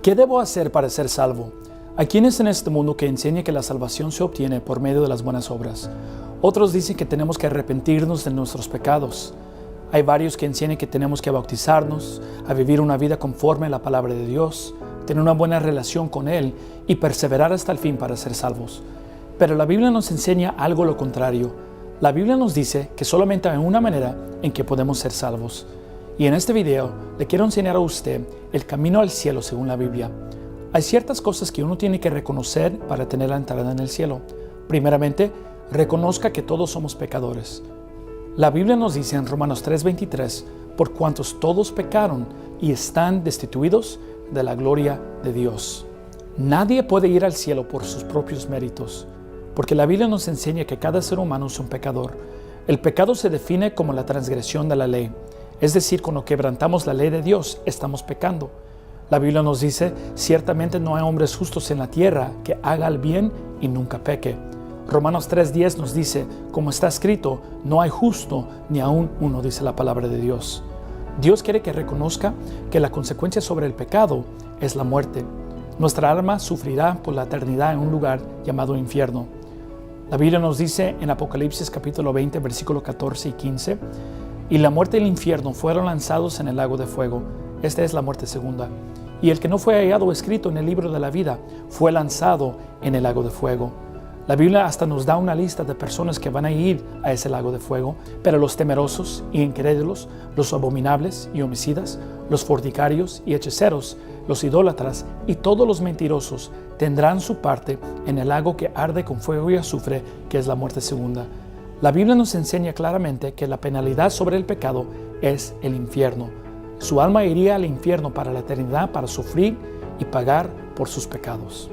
¿Qué debo hacer para ser salvo? Hay quienes en este mundo que enseñan que la salvación se obtiene por medio de las buenas obras. Otros dicen que tenemos que arrepentirnos de nuestros pecados. Hay varios que enseñan que tenemos que bautizarnos, a vivir una vida conforme a la palabra de Dios, tener una buena relación con Él y perseverar hasta el fin para ser salvos. Pero la Biblia nos enseña algo lo contrario. La Biblia nos dice que solamente hay una manera en que podemos ser salvos. Y en este video le quiero enseñar a usted el camino al cielo según la Biblia. Hay ciertas cosas que uno tiene que reconocer para tener la entrada en el cielo. Primeramente, reconozca que todos somos pecadores. La Biblia nos dice en Romanos 3:23, por cuantos todos pecaron y están destituidos de la gloria de Dios. Nadie puede ir al cielo por sus propios méritos, porque la Biblia nos enseña que cada ser humano es un pecador. El pecado se define como la transgresión de la ley. Es decir, cuando quebrantamos la ley de Dios, estamos pecando. La Biblia nos dice, ciertamente no hay hombres justos en la tierra que haga el bien y nunca peque. Romanos 3:10 nos dice, como está escrito, no hay justo ni aún uno, dice la palabra de Dios. Dios quiere que reconozca que la consecuencia sobre el pecado es la muerte. Nuestra alma sufrirá por la eternidad en un lugar llamado infierno. La Biblia nos dice en Apocalipsis capítulo 20, versículos 14 y 15, y la muerte y el infierno fueron lanzados en el lago de fuego. Esta es la muerte segunda. Y el que no fue hallado escrito en el libro de la vida fue lanzado en el lago de fuego. La Biblia hasta nos da una lista de personas que van a ir a ese lago de fuego, pero los temerosos y incrédulos, los abominables y homicidas, los fornicarios y hechiceros, los idólatras y todos los mentirosos tendrán su parte en el lago que arde con fuego y azufre, que es la muerte segunda. La Biblia nos enseña claramente que la penalidad sobre el pecado es el infierno. Su alma iría al infierno para la eternidad para sufrir y pagar por sus pecados.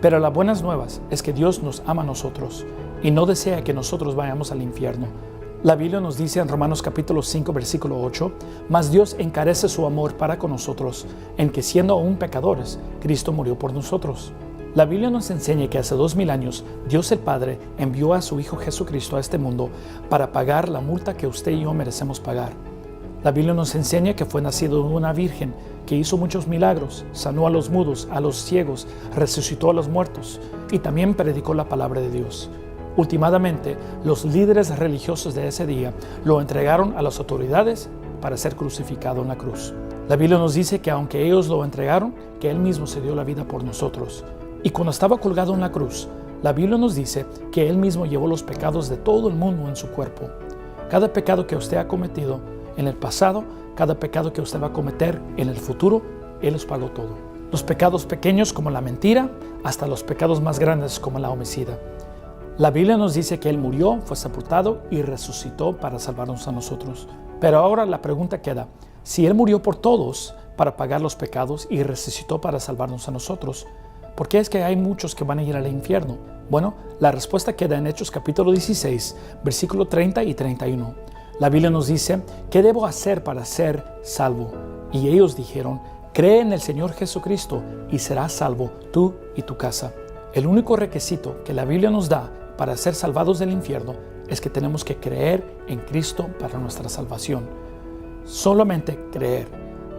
Pero las buenas nuevas es que Dios nos ama a nosotros y no desea que nosotros vayamos al infierno. La Biblia nos dice en Romanos capítulo 5, versículo 8, mas Dios encarece su amor para con nosotros, en que siendo aún pecadores, Cristo murió por nosotros. La Biblia nos enseña que hace 2000 años Dios el Padre envió a su Hijo Jesucristo a este mundo para pagar la multa que usted y yo merecemos pagar. La Biblia nos enseña que fue nacido de una virgen que hizo muchos milagros, sanó a los mudos, a los ciegos, resucitó a los muertos y también predicó la palabra de Dios. Últimamente, los líderes religiosos de ese día lo entregaron a las autoridades para ser crucificado en la cruz. La Biblia nos dice que aunque ellos lo entregaron, que Él mismo se dio la vida por nosotros. Y cuando estaba colgado en la cruz, la Biblia nos dice que Él mismo llevó los pecados de todo el mundo en su cuerpo. Cada pecado que usted ha cometido en el pasado, cada pecado que usted va a cometer en el futuro, Él los pagó todo. Los pecados pequeños como la mentira, hasta los pecados más grandes como la homicida. La Biblia nos dice que Él murió, fue sepultado y resucitó para salvarnos a nosotros. Pero ahora la pregunta queda, si Él murió por todos para pagar los pecados y resucitó para salvarnos a nosotros, ¿por qué es que hay muchos que van a ir al infierno? Bueno, la respuesta queda en Hechos capítulo 16, versículo 30 y 31. La Biblia nos dice, ¿qué debo hacer para ser salvo? Y ellos dijeron, cree en el Señor Jesucristo y serás salvo tú y tu casa. El único requisito que la Biblia nos da para ser salvados del infierno es que tenemos que creer en Cristo para nuestra salvación. Solamente creer.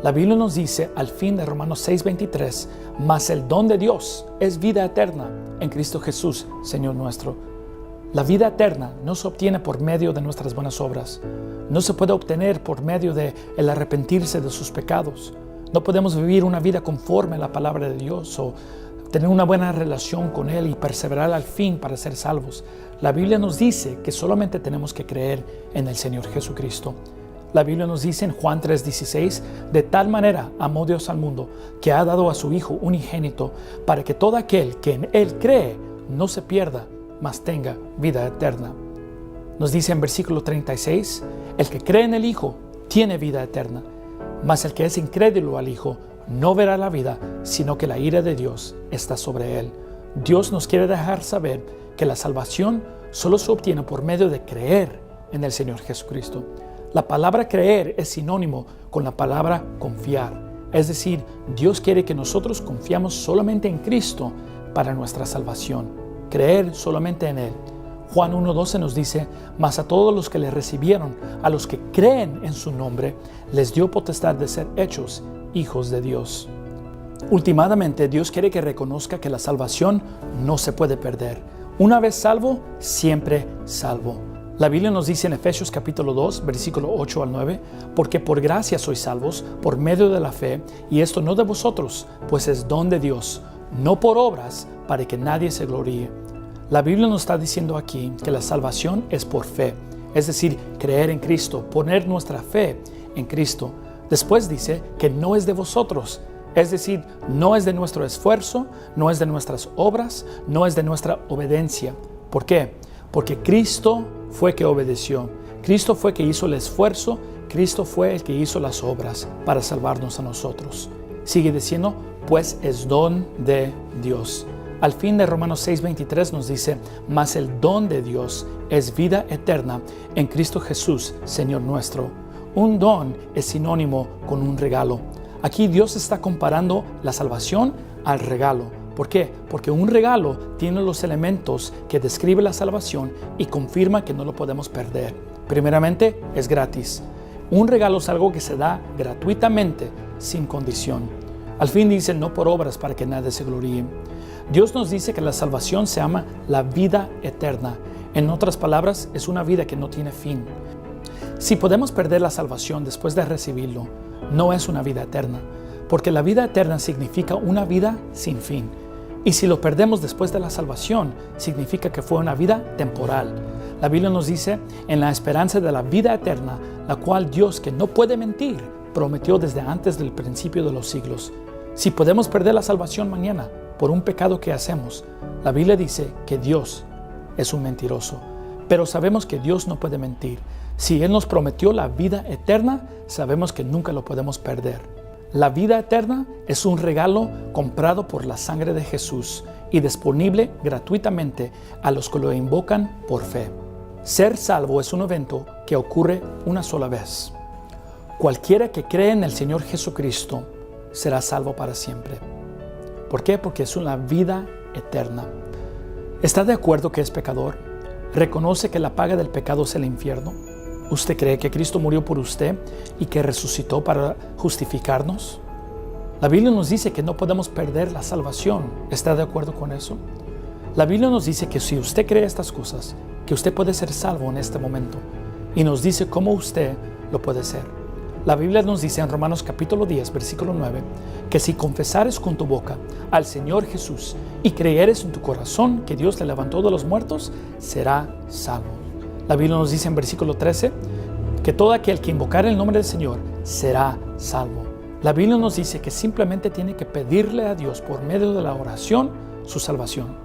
La Biblia nos dice al fin de Romanos 6:23, mas el don de Dios es vida eterna en Cristo Jesús, Señor nuestro. La vida eterna no se obtiene por medio de nuestras buenas obras. No se puede obtener por medio de el arrepentirse de sus pecados. No podemos vivir una vida conforme a la palabra de Dios o tener una buena relación con Él y perseverar al fin para ser salvos. La Biblia nos dice que solamente tenemos que creer en el Señor Jesucristo. La Biblia nos dice en Juan 3:16, de tal manera amó Dios al mundo, que ha dado a su Hijo unigénito, para que todo aquel que en Él cree no se pierda, mas tenga vida eterna. Nos dice en versículo 36, el que cree en el Hijo tiene vida eterna, mas el que es incrédulo al Hijo no verá la vida, sino que la ira de Dios está sobre él. Dios nos quiere dejar saber que la salvación solo se obtiene por medio de creer en el Señor Jesucristo. La palabra creer es sinónimo con la palabra confiar. Es decir, Dios quiere que nosotros confiamos solamente en Cristo para nuestra salvación. Creer solamente en Él. Juan 1:12 nos dice, mas a todos los que le recibieron, a los que creen en su nombre, les dio potestad de ser hechos hijos de Dios. Últimamente, Dios quiere que reconozca que la salvación no se puede perder. Una vez salvo, siempre salvo. La Biblia nos dice en Efesios capítulo 2, versículo 8 al 9, porque por gracia sois salvos, por medio de la fe, y esto no de vosotros, pues es don de Dios, no por obras, para que nadie se gloríe. La Biblia nos está diciendo aquí que la salvación es por fe, es decir, creer en Cristo, poner nuestra fe en Cristo. Después dice que no es de vosotros, es decir, no es de nuestro esfuerzo, no es de nuestras obras, no es de nuestra obediencia. ¿Por qué? Porque Cristo fue que obedeció, Cristo fue que hizo el esfuerzo, Cristo fue el que hizo las obras para salvarnos a nosotros. Sigue diciendo, pues es don de Dios. Al fin de Romanos 6:23 nos dice, mas el don de Dios es vida eterna en Cristo Jesús, Señor nuestro. Un don es sinónimo con un regalo. Aquí Dios está comparando la salvación al regalo. ¿Por qué? Porque un regalo tiene los elementos que describe la salvación y confirma que no lo podemos perder. Primeramente, es gratis. Un regalo es algo que se da gratuitamente, sin condición. Al fin dice, no por obras para que nadie se gloríe. Dios nos dice que la salvación se llama la vida eterna. En otras palabras, es una vida que no tiene fin. Si podemos perder la salvación después de recibirlo, no es una vida eterna, porque la vida eterna significa una vida sin fin. Y si lo perdemos después de la salvación, significa que fue una vida temporal. La Biblia nos dice, en la esperanza de la vida eterna, la cual Dios, que no puede mentir, prometió desde antes del principio de los siglos. Si podemos perder la salvación mañana por un pecado que hacemos, la Biblia dice que Dios es un mentiroso. Pero sabemos que Dios no puede mentir. Si Él nos prometió la vida eterna, sabemos que nunca lo podemos perder. La vida eterna es un regalo comprado por la sangre de Jesús y disponible gratuitamente a los que lo invocan por fe. Ser salvo es un evento que ocurre una sola vez. Cualquiera que cree en el Señor Jesucristo será salvo para siempre. ¿Por qué? Porque es una vida eterna. ¿Está de acuerdo que es pecador? ¿Reconoce que la paga del pecado es el infierno? ¿Usted cree que Cristo murió por usted y que resucitó para justificarnos? La Biblia nos dice que no podemos perder la salvación. ¿Está de acuerdo con eso? La Biblia nos dice que si usted cree estas cosas, que usted puede ser salvo en este momento. Y nos dice cómo usted lo puede ser. La Biblia nos dice en Romanos capítulo 10, versículo 9, que si confesares con tu boca al Señor Jesús y creyeres en tu corazón que Dios le levantó de los muertos, será salvo. La Biblia nos dice en versículo 13 que todo aquel que invocare el nombre del Señor será salvo. La Biblia nos dice que simplemente tiene que pedirle a Dios por medio de la oración su salvación.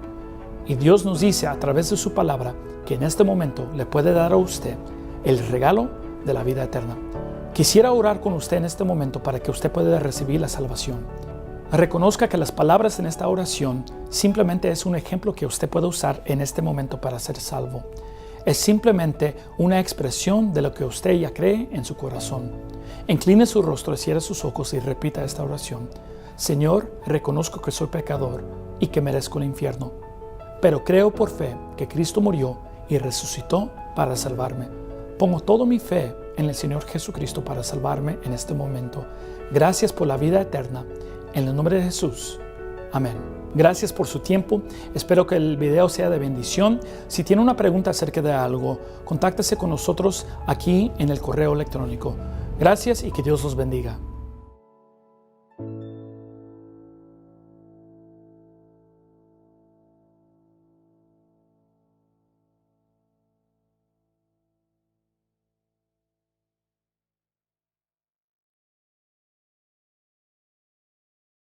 Y Dios nos dice a través de su palabra que en este momento le puede dar a usted el regalo de la vida eterna. Quisiera orar con usted en este momento para que usted pueda recibir la salvación. Reconozca que las palabras en esta oración simplemente es un ejemplo que usted puede usar en este momento para ser salvo. Es simplemente una expresión de lo que usted ya cree en su corazón. Incline su rostro, cierre sus ojos y repita esta oración. Señor, reconozco que soy pecador y que merezco el infierno, pero creo por fe que Cristo murió y resucitó para salvarme. Pongo toda mi fe en el Señor Jesucristo para salvarme en este momento. Gracias por la vida eterna. En el nombre de Jesús. Amén. Gracias por su tiempo. Espero que el video sea de bendición. Si tiene una pregunta acerca de algo, contáctese con nosotros aquí en el correo electrónico. Gracias y que Dios los bendiga.